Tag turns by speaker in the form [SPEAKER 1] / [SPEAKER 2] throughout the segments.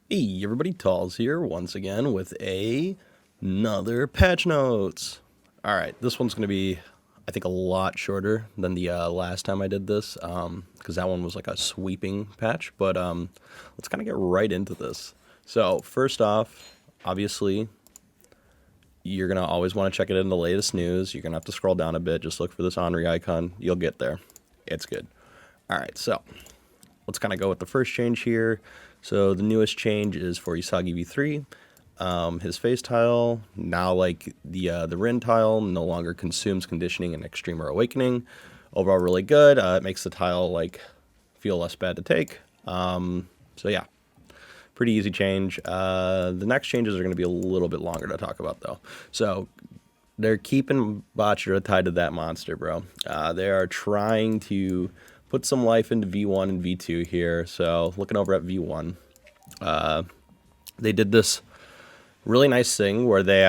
[SPEAKER 1] Hey everybody, Talls here once again with another patch notes. All right, this one's gonna be, I think, a lot shorter than the last time I did this, because that one was like a sweeping patch. But let's kind of get right into this. So first off, obviously, you're gonna always want to check it in the latest news. You're gonna have to scroll down a bit, just look for this Henri icon. You'll get there. It's good. All right, so let's kind of go with the first change here. So the newest change is for Usagi V3. His face tile, now like the Rin tile, no longer consumes conditioning and extreme or awakening. Overall, really good. It makes the tile like feel less bad to take. So yeah, pretty easy change. The next changes are going to be a little bit longer to talk about though. So they're keeping Bachira tied to that monster, bro. They are trying to put some life into V1 and V2 here. So looking over at V1, they did this really nice thing where they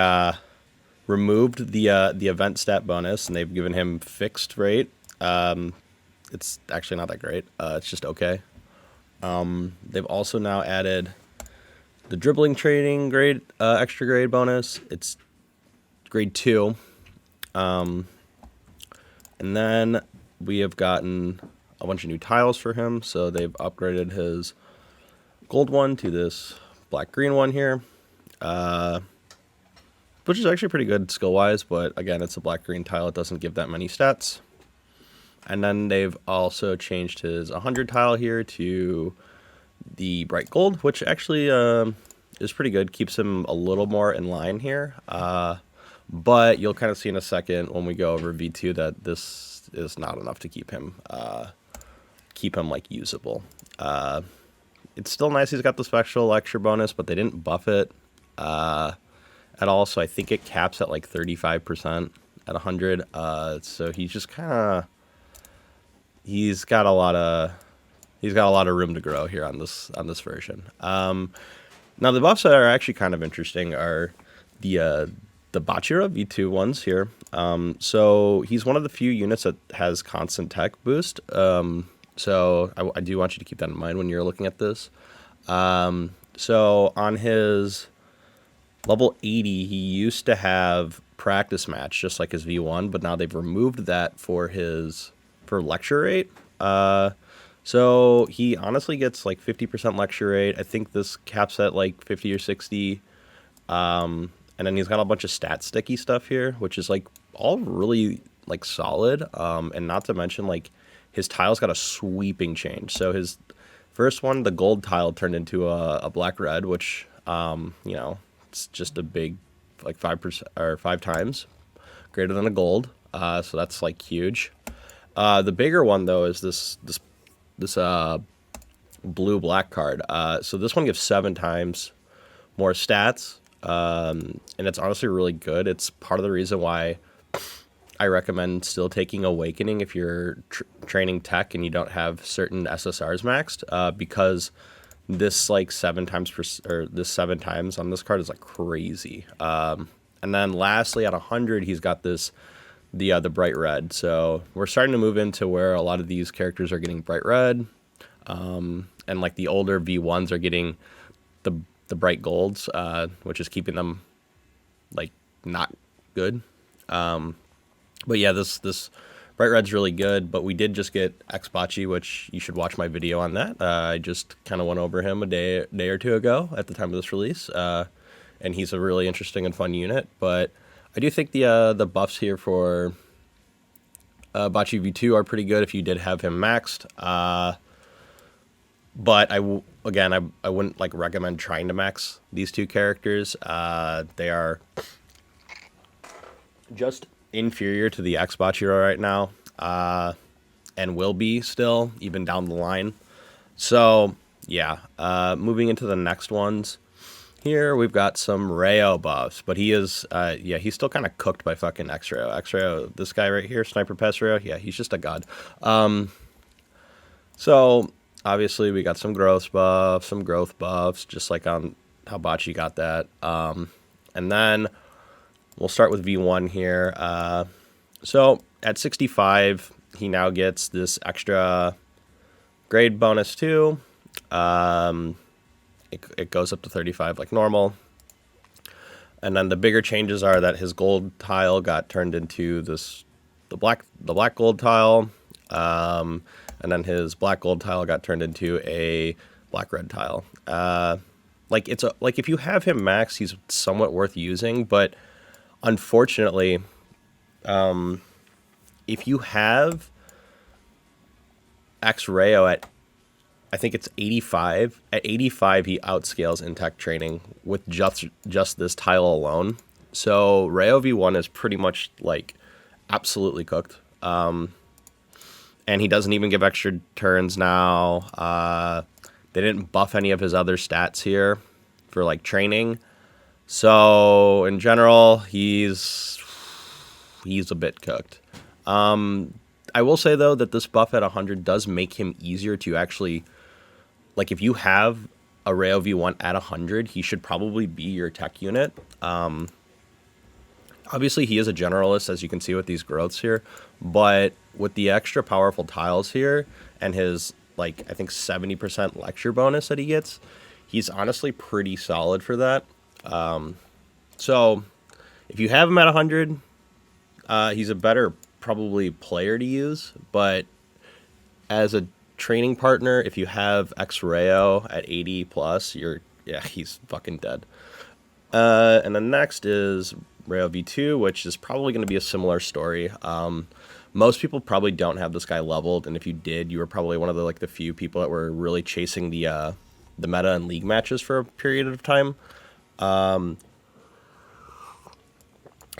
[SPEAKER 1] removed the event stat bonus and they've given him fixed rate. It's actually not that great. It's just okay. They've also now added the dribbling training grade, extra grade bonus. It's grade 2. And then we have gotten a bunch of new tiles for him. So they've upgraded his gold one to this black-green one here, which is actually pretty good skill-wise, but again, it's a black-green tile. It doesn't give that many stats. And then they've also changed his 100 tile here to the bright gold, which actually is pretty good. Keeps him a little more in line here. But you'll kind of see in a second when we go over V2 that this is not enough to keep him like usable. It's still nice he's got the special extra bonus, but they didn't buff it at all. So I think it caps at like 35% at 100. So he's just kind of he's got a lot of room to grow here on this version. Now the buffs that are actually kind of interesting are the Bachira V2 ones here. So he's one of the few units that has constant tech boost. So I do want you to keep that in mind when you're looking at this. So on his level 80, he used to have practice match, just like his V1, but now they've removed that for lecture rate. So he honestly gets like 50% lecture rate. I think this caps at like 50 or 60. And then he's got a bunch of stat sticky stuff here, which is like all really like solid. And not to mention like his tile's got a sweeping change. So his first one, the gold tile, turned into a black red, which it's just a big like 5% or 5 times greater than a gold. So that's like huge. The bigger one though is this blue black card. So this one gives 7 times more stats. And it's honestly really good. It's part of the reason why I recommend still taking Awakening if you're training tech and you don't have certain SSRs maxed, because this like 7 times this 7 times on this card is like crazy. And then lastly at 100 he's got the bright red. So we're starting to move into where a lot of these characters are getting bright red, and like the older V1s are getting the bright golds, which is keeping them like not good. But yeah, this bright red's really good. But we did just get Xbachi, which you should watch my video on that. I just kind of went over him a day or two ago at the time of this release, and he's a really interesting and fun unit. But I do think the buffs here for Bachi V2 are pretty good if you did have him maxed. But I wouldn't like recommend trying to max these two characters. They are just inferior to the Xbox hero right now, and will be still even down the line. So yeah, moving into the next ones. Here we've got some Rayo buffs, but he is he's still kind of cooked by fucking X-Rayo. X-Rayo, this guy right here, Sniper Pass Rayo, yeah, he's just a god. So obviously we got some growth buffs, just like on how Bachi got that. And then we'll start with V1 here. So at 65, he now gets this extra grade bonus too. it goes up to 35 like normal. And then the bigger changes are that his gold tile got turned into the black gold tile, and then his black gold tile got turned into a black red tile. Like if you have him max, he's somewhat worth using, but unfortunately, if you have X-Rayo at, I think it's 85. At 85, he outscales in tech training with just this tile alone. So Rayo V1 is pretty much like absolutely cooked. And he doesn't even give extra turns now. They didn't buff any of his other stats here for like training. So in general, he's a bit cooked. I will say though that this buff at 100 does make him easier to actually, like if you have a Rayo V1 at 100, he should probably be your tech unit. Obviously, he is a generalist, as you can see with these growths here, but with the extra powerful tiles here and his, like, I think 70% lecture bonus that he gets, he's honestly pretty solid for that. So if you have him at 100, he's a better probably player to use, but as a training partner, if you have X-Rayo at 80 plus, he's fucking dead. And then next is Rayo V2, which is probably going to be a similar story. Most people probably don't have this guy leveled, and if you did, you were probably one of the few people that were really chasing the meta and league matches for a period of time. So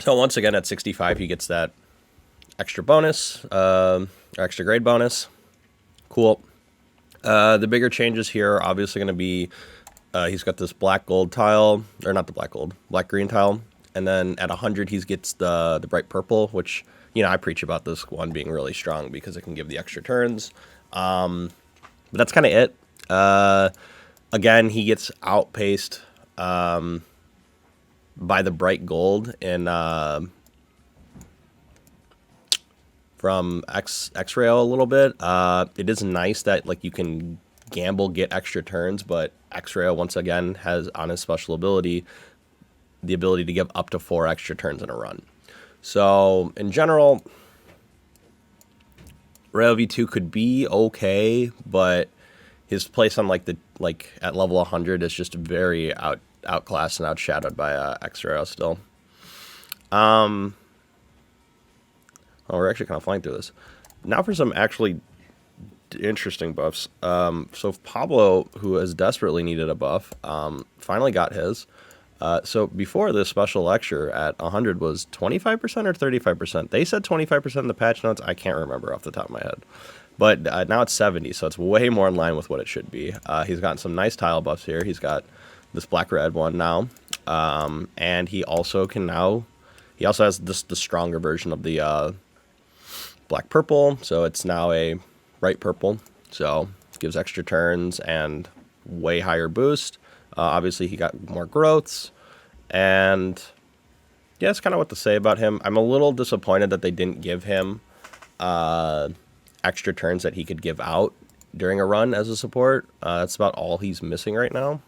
[SPEAKER 1] once again, at 65, he gets that extra bonus, extra grade bonus. Cool. The bigger changes here are obviously going to be he's got this black gold tile, or not the black gold, black green tile. And then at 100, he gets the bright purple, which, you know, I preach about this one being really strong because it can give the extra turns. But that's kind of it. Again, he gets outpaced by the bright gold in from X-Rayo a little bit. It is nice that like you can gamble, get extra turns, but X-Rayo once again has on his special ability the ability to give up to 4 extra turns in a run. So in general, Rayo V2 could be okay, but his place on at level 100 is just very outclassed and outshadowed by X-Rayo still. Oh, we're actually kind of flying through this. Now for some actually interesting buffs. So Pablo, who has desperately needed a buff, finally got his. So before this special lecture at 100 was 25% or 35%. They said 25% in the patch notes. I can't remember off the top of my head. But now it's 70, so it's way more in line with what it should be. He's gotten some nice tile buffs here. He's got this black-red one now. And he also has the stronger version of the black-purple. So it's now a bright purple. So it gives extra turns and way higher boost. Obviously, he got more growths, and yeah, that's kind of what to say about him. I'm a little disappointed that they didn't give him extra turns that he could give out during a run as a support. That's about all he's missing right now.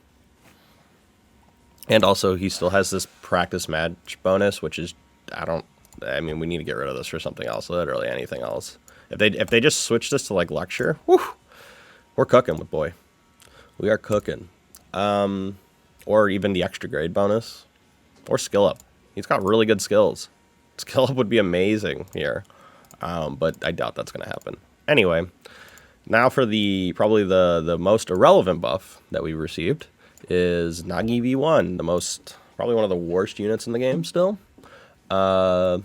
[SPEAKER 1] And also, he still has this practice match bonus, which is, we need to get rid of this for something else, literally anything else. If they just switch this to, like, lecture, whew, we're cooking with boy. We are cooking. Or even the extra grade bonus, or skill up. He's got really good skills. Skill up would be amazing here, but I doubt that's going to happen. Anyway, now for probably the most irrelevant buff that we received is Nagi V1, probably one of the worst units in the game still. So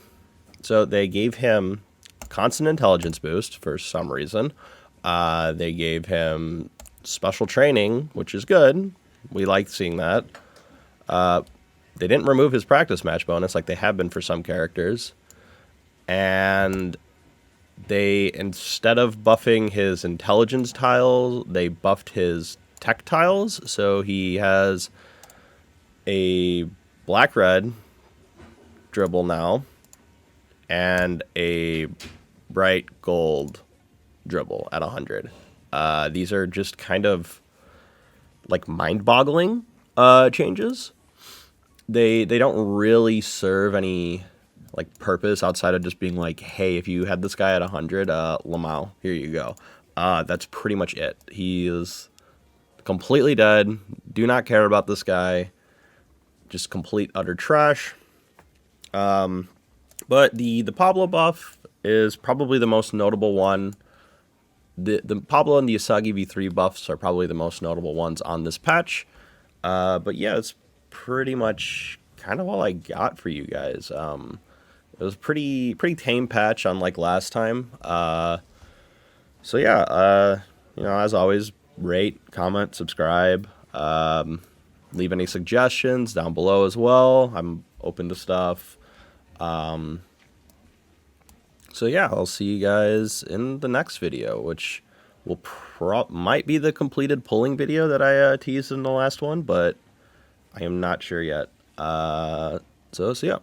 [SPEAKER 1] they gave him constant intelligence boost for some reason. They gave him special training, which is good. We like seeing that. They didn't remove his practice match bonus like they have been for some characters. And they, instead of buffing his intelligence tile, they buffed his tech tiles. So he has a black-red dribble now and a bright gold dribble at 100. These are just kind of like mind-boggling changes. They don't really serve any like purpose outside of just being like, hey, if you had this guy at 100, Lamau, here you go. That's pretty much it. He is completely dead. Do not care about this guy. Just complete utter trash. But the Pablo buff is probably the most notable one. The Pablo and the Asagi V3 buffs are probably the most notable ones on this patch. But yeah, it's pretty much kind of all I got for you guys. It was pretty tame patch unlike last time. So yeah, as always, rate, comment, subscribe. Leave any suggestions down below as well. I'm open to stuff. So yeah, I'll see you guys in the next video, which will might be the completed pulling video that I teased in the last one, but I am not sure yet. So see ya.